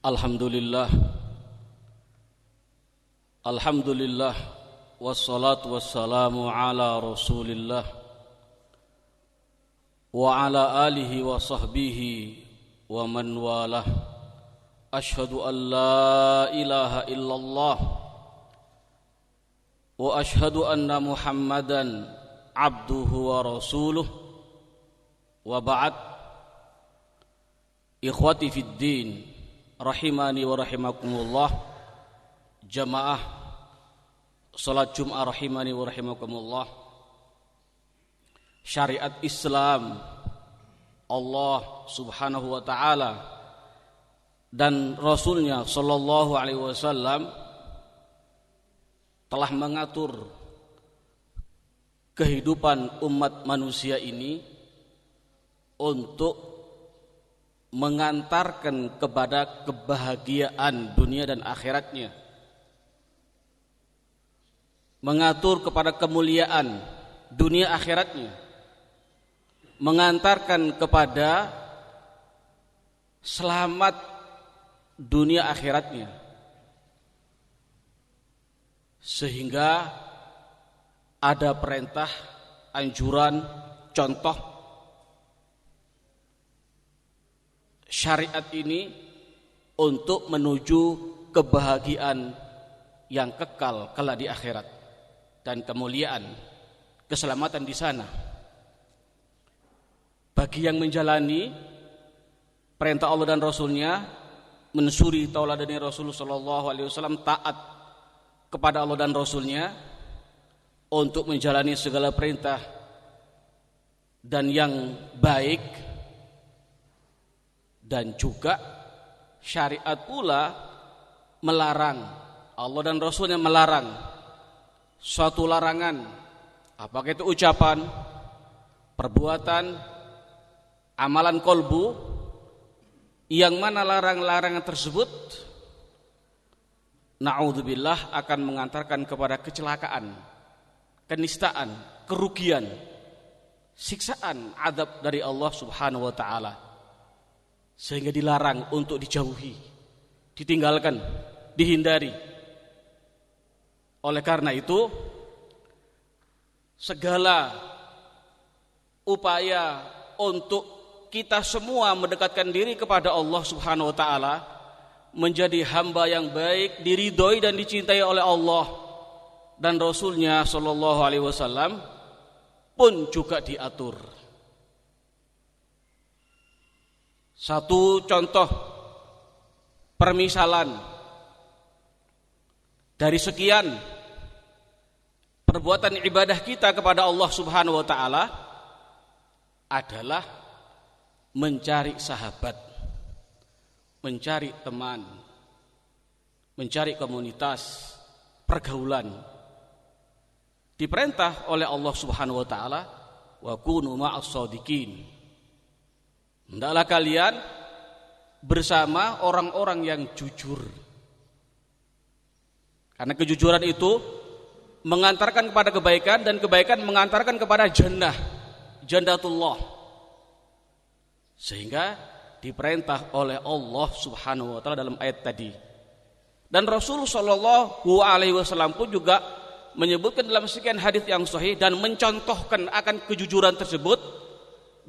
Alhamdulillah, Alhamdulillah, wassalatu wassalamu ala rasulillah wa ala alihi wa sahbihi wa man walah. Ashhadu an la ilaha illallah wa ashhadu anna muhammadan abduhu wa rasuluh wa ba'd. Ikhwati fid din, rahimani wa rahimakumullah. Jamaah salat Jum'ah rahimani wa rahimakumullah. Syariat Islam Allah subhanahu wa ta'ala dan Rasulnya sallallahu alaihi wasallam telah mengatur kehidupan umat manusia ini untuk mengantarkan kepada kebahagiaan dunia dan akhiratnya, mengatur kepada kemuliaan dunia akhiratnya, mengantarkan kepada selamat dunia akhiratnya, sehingga ada perintah, anjuran, contoh syariat ini untuk menuju kebahagiaan yang kekal kelak di akhirat dan kemuliaan, keselamatan di sana. Bagi yang menjalani perintah Allah dan Rasulnya, mensuri tauladani Rasulullah sallallahu alaihi wasallam, taat kepada Allah dan Rasulnya untuk menjalani segala perintah dan yang baik. Dan juga syariat pula melarang, Allah dan Rasulnya melarang suatu larangan, apakah itu ucapan, perbuatan, amalan kolbu, yang mana larangan tersebut na'udzubillah akan mengantarkan kepada kecelakaan, kenistaan, kerugian, siksaan, azab dari Allah subhanahu wa ta'ala. Sehingga dilarang untuk dijauhi, ditinggalkan, dihindari. Oleh karena itu, segala upaya untuk kita semua mendekatkan diri kepada Allah subhanahu wa ta'ala, menjadi hamba yang baik, diridhoi dan dicintai oleh Allah dan Rasulnya sallallahu alaihi wasallam pun juga diatur. Satu contoh permisalan dari sekian perbuatan ibadah kita kepada Allah subhanahu wa ta'ala adalah mencari sahabat, mencari teman, mencari komunitas, pergaulan. Diperintah oleh Allah subhanahu wa ta'ala, wa kunu ma'as shadiqin. Hendaklah kalian bersama orang-orang yang jujur. Karena kejujuran itu mengantarkan kepada kebaikan, dan kebaikan mengantarkan kepada jannah, jannatullah. Sehingga diperintah oleh Allah subhanahu wa ta'ala dalam ayat tadi. Dan Rasulullah sallallahu alaihi wasallam pun juga menyebutkan dalam sekian hadis yang sahih dan mencontohkan akan kejujuran tersebut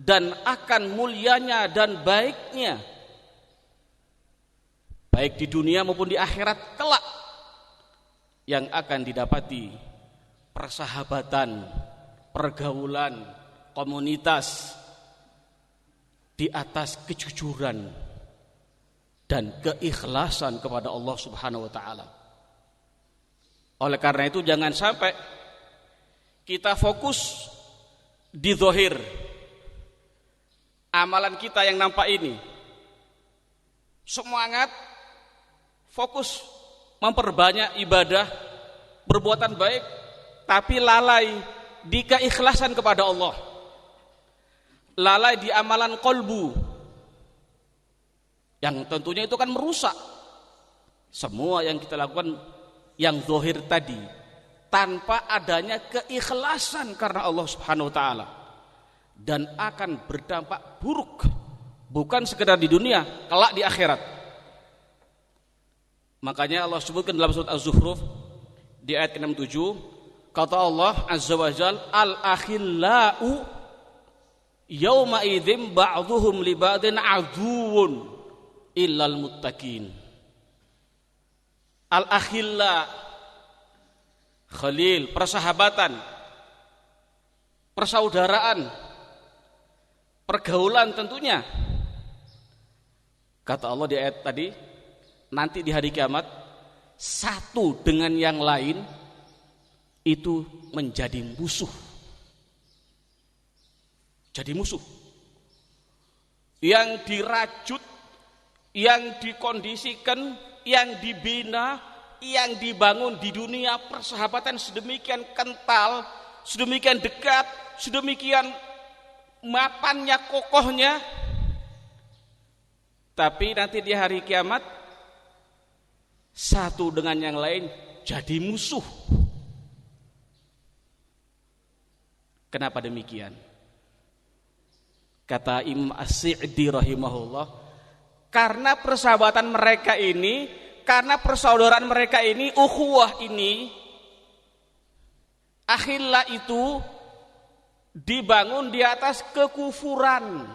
dan akan mulianya dan baiknya, baik di dunia maupun di akhirat kelak, yang akan didapati persahabatan, pergaulan, komunitas di atas kejujuran dan keikhlasan kepada Allah subhanahu wa ta'ala. Oleh karena itu jangan sampai kita fokus di zahir, amalan kita yang nampak ini, semangat, fokus memperbanyak ibadah, perbuatan baik, tapi lalai di keikhlasan kepada Allah, lalai di amalan kolbu, yang tentunya itu kan merusak semua yang kita lakukan yang zahir tadi, tanpa adanya keikhlasan karena Allah subhanahu wa ta'ala, dan akan berdampak buruk, bukan sekedar di dunia, kelak di akhirat. Makanya Allah sebutkan dalam surat Az-Zukhruf di ayat ke-67, kata Allah Azza wa Jalla, al-akhillau yauma idzin ba'dhuhum li ba'din aduwwun illal muttaqin. Al-akhilla, khalil, persahabatan, persaudaraan, pergaulan tentunya. Kata Allah di ayat tadi, nanti di hari kiamat satu dengan yang lain itu menjadi musuh. Jadi musuh. Yang dirajut, yang dikondisikan, yang dibina, yang dibangun di dunia persahabatan sedemikian kental, sedemikian dekat, sedemikian mapannya, kokohnya. Tapi nanti di hari kiamat satu dengan yang lain jadi musuh. Kenapa demikian? Kata Imam As-Sa'di rahimahullah, karena persahabatan mereka ini, karena persaudaraan mereka ini, ukhuwah ini, akhillah itu dibangun di atas kekufuran,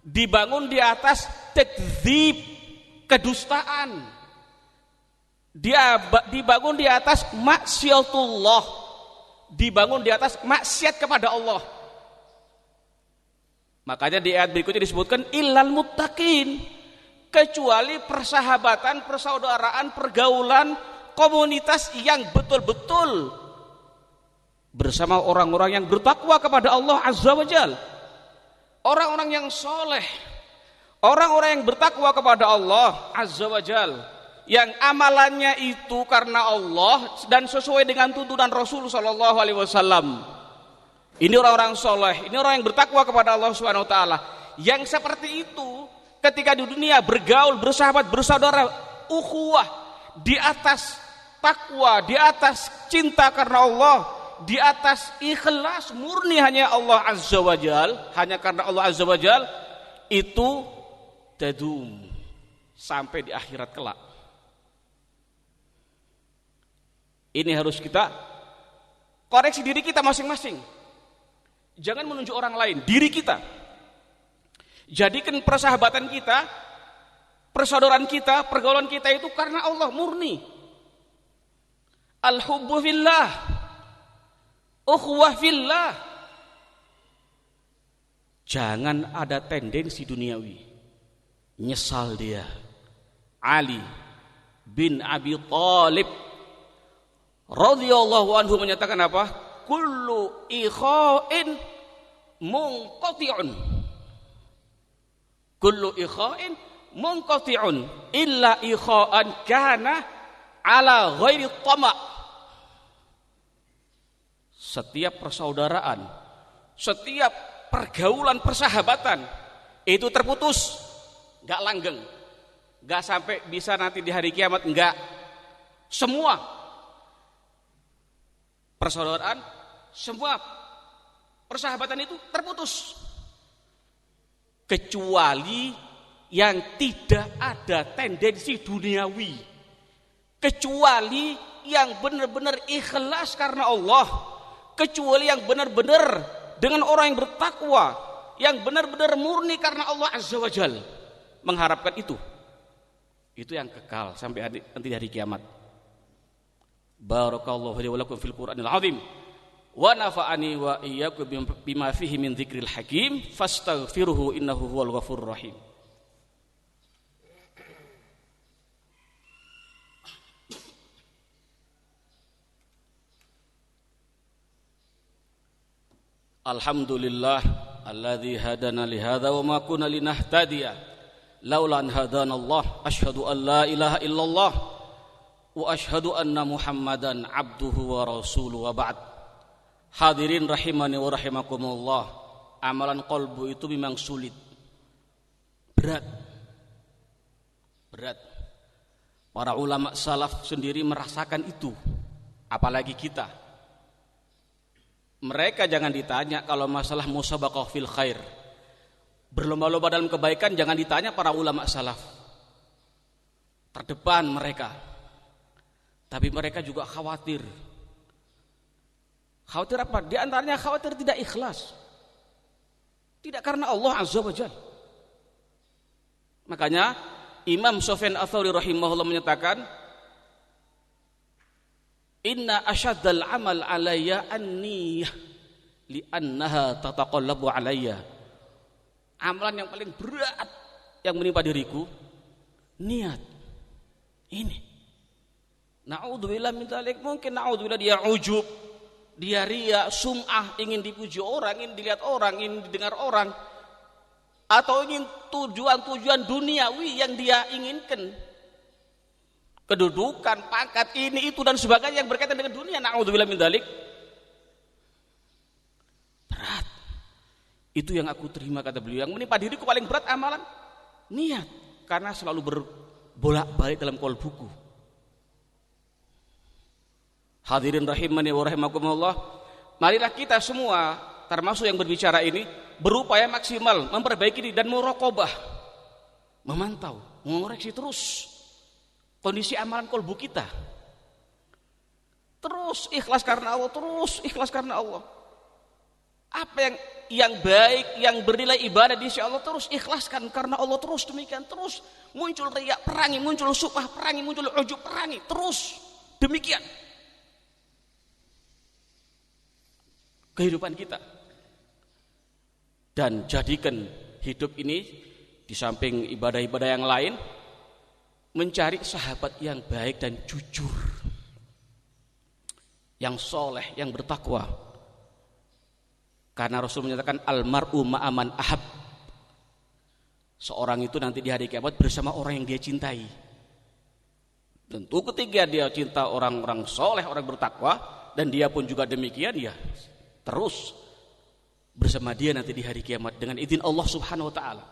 dibangun di atas takdzib, kedustaan, dibangun di atas maksiatullah, dibangun di atas maksiat kepada Allah. Makanya di ayat berikutnya disebutkan illal muttaqin, kecuali persahabatan, persaudaraan, pergaulan, komunitas yang betul-betul bersama orang-orang yang bertakwa kepada Allah Azza wa Jalla. Orang-orang yang soleh, orang-orang yang bertakwa kepada Allah Azza wa Jalla, yang amalannya itu karena Allah dan sesuai dengan tuntunan Rasul sallallahu alaihi wasallam. Ini orang-orang soleh, ini orang yang bertakwa kepada Allah Subhanahu wa taala. Yang seperti itu ketika di dunia bergaul, bersahabat, bersaudara, ukhuwah di atas takwa, di atas cinta karena Allah, di atas ikhlas murni hanya Allah Azza wa Jal, hanya karena Allah Azza wa Jal, itu tadum sampai di akhirat kelak. Ini harus kita koreksi diri kita masing-masing. Jangan menunjuk orang lain, diri kita. Jadikan persahabatan kita, persaudaraan kita, pergaulan kita itu karena Allah murni. Al-hubbu fillah, ukhuwah fillah. Jangan ada tendensi duniawi. Nyesal dia. Ali bin Abi Thalib radhiyallahu anhu menyatakan apa? Kullu ikha'in munqati'un. Kullu ikha'in munqati'un illa ikha'an kana ala ghairi tama'. Setiap persaudaraan, setiap pergaulan persahabatan itu terputus, enggak langgeng, enggak sampai bisa nanti di hari kiamat, enggak. Semua persaudaraan, semua persahabatan itu terputus, kecuali yang tidak ada tendensi duniawi, kecuali yang benar-benar ikhlas karena Allah, kecuali yang benar-benar dengan orang yang bertakwa, yang benar-benar murni karena Allah Azza wa Jalla, mengharapkan itu yang kekal sampai nanti hari kiamat. Barakallahu li wa lakum fil Qur'anil azim wa nafa'ani wa iyyakum bima fihi min dzikril hakim fastaghfiruhu innahu huwal ghafurur rahim. Alhamdulillah alladzi hadana li hadza wa ma kunna linahtadiya laula an hadanallah. Asyhadu an la ilaha illallah wa asyhadu anna Muhammadan abduhu wa rasuluhu wa ba'd. Hadirin rahimani wa rahimakumullah. Amalan qalbu itu memang sulit, berat. Para ulama salaf sendiri merasakan itu, apalagi kita. Mereka jangan ditanya kalau masalah musabaqah fil khair, berlomba-lomba dalam kebaikan, jangan ditanya para ulama salaf. terdepan mereka. Tapi mereka juga khawatir. Khawatir apa? Di antaranya khawatir tidak ikhlas. Tidak karena Allah Azza wa Jalla. Makanya Imam Sufyan Ats-Tsauri rahimahullah menyatakan, inna asyaddal amal alayya an-niyah li'annaha tataqallabu alayya. Amalan yang paling berat yang menimpa diriku niat. Ini. Na'udzubillah min dzalik, mungkin na'udzubillah dia ujub, dia riya, sum'ah, ingin dipuji orang, ingin dilihat orang, ingin didengar orang, atau ingin tujuan-tujuan duniawi yang dia inginkan, kedudukan, pangkat, ini itu dan sebagainya yang berkaitan dengan dunia. Na'udzubillah min dzalik. Berat. Itu yang aku terima, kata beliau. Yang menimpa diriku paling berat amalan niat, karena selalu berbolak-balik dalam qalbuku. Hadirin rahimani wa rahimakumullah, marilah kita semua termasuk yang berbicara ini berupaya maksimal memperbaiki diri dan muraqabah, memantau, mengoreksi terus kondisi amalan qalbu kita. Terus ikhlas karena Allah, terus ikhlas karena Allah. Apa yang baik, yang bernilai ibadah di sisi Allah, terus ikhlaskan karena Allah, terus demikian. Terus muncul riya, perangi, muncul subhah, perangi, muncul ujub, perangi, terus demikian kehidupan kita. Dan jadikan hidup ini di samping ibadah-ibadah yang lain, mencari sahabat yang baik dan jujur, yang soleh, yang bertakwa. Karena Rasul menyatakan almar'u ma'aman ahab, seorang itu nanti di hari kiamat bersama orang yang dia cintai. Tentu ketika dia cinta orang-orang soleh, orang bertakwa, dan dia pun juga demikian, ya terus bersama dia nanti di hari kiamat dengan izin Allah Subhanahu wa taala.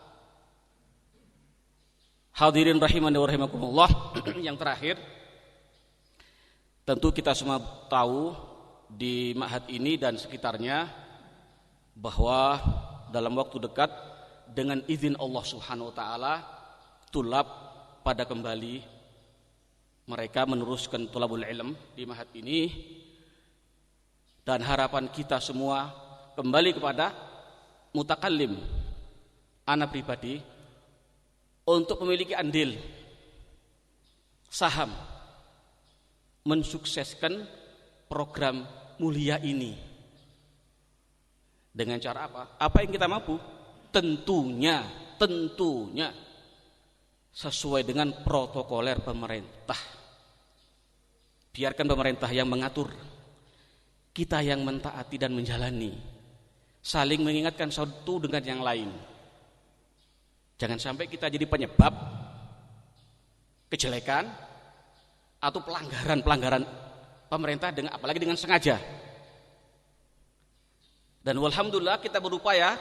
Hadirin rahimani wa rahimakumullah, yang terakhir, tentu kita semua tahu di ma'had ini dan sekitarnya bahwa dalam waktu dekat dengan izin Allah Subhanahu wa taala, tulab pada kembali mereka meneruskan thalabul ilm di ma'had ini. Dan harapan kita semua kembali kepada mutakallim, anak pribadi, untuk memiliki andil, saham, mensukseskan program mulia ini. Dengan cara apa? Apa yang kita mampu? Tentunya sesuai dengan protokoler pemerintah. Biarkan pemerintah yang mengatur, kita yang mentaati dan menjalani, saling mengingatkan satu dengan yang lain. Jangan sampai kita jadi penyebab kejelekan atau pelanggaran pemerintah, dengan apalagi dengan sengaja. Dan walhamdulillah kita berupaya,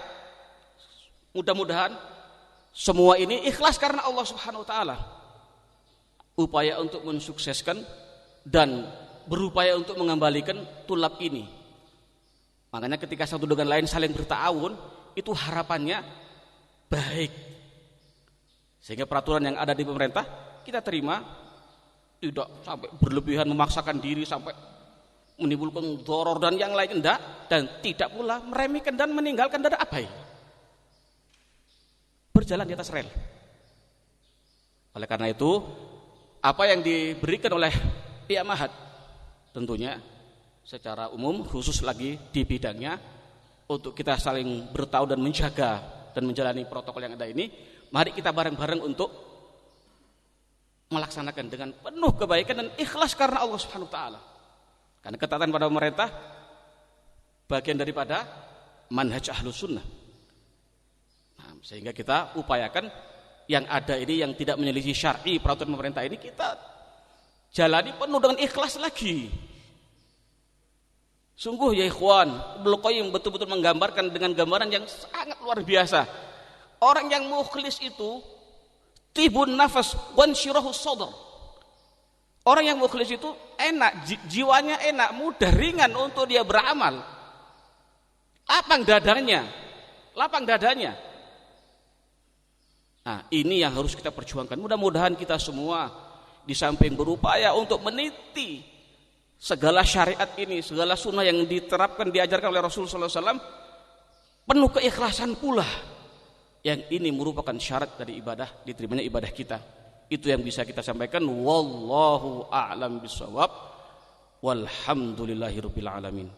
mudah-mudahan semua ini ikhlas karena Allah Subhanahu wa taala. Upaya untuk mensukseskan dan berupaya untuk mengembalikan tulab ini. Makanya ketika satu dengan lain saling berta'awun, itu harapannya baik. Sehingga peraturan yang ada di pemerintah kita terima, tidak sampai berlebihan memaksakan diri sampai menimbulkan doror dan yang lain, enggak, dan tidak pula meremehkan dan meninggalkan dan abai. Berjalan di atas rel. Oleh karena itu, apa yang diberikan oleh pihak ma'had tentunya secara umum, khusus lagi di bidangnya, untuk kita saling bertahu dan menjaga dan menjalani protokol yang ada ini, mari kita bareng-bareng untuk melaksanakan dengan penuh kebaikan dan ikhlas karena Allah Subhanahu wa taala. Karena ketaatan pada pemerintah bagian daripada manhaj Ahlus Sunnah. Nah, sehingga kita upayakan yang ada ini, yang tidak menyelisih syar'i peraturan pemerintah ini, kita jalani penuh dengan ikhlas lagi. Sungguh ya ikhwan, Ibnu Qayyim betul-betul menggambarkan dengan gambaran yang sangat luar biasa. Orang yang mukhlis itu tibun nafas wan syirahus sadr. Orang yang mukhlis itu enak, jiwanya enak, mudah, ringan untuk dia beramal. Lapang dadanya. Nah, ini yang harus kita perjuangkan. Mudah-mudahan kita semua di samping berupaya untuk meniti segala syariat ini, segala sunnah yang diterapkan, diajarkan oleh Rasulullah SAW, penuh keikhlasan pula. Yang ini merupakan syarat dari ibadah, diterimanya ibadah kita. Itu yang bisa kita sampaikan. Wallahu a'lam bishawab. Walhamdulillahirabbil alamin.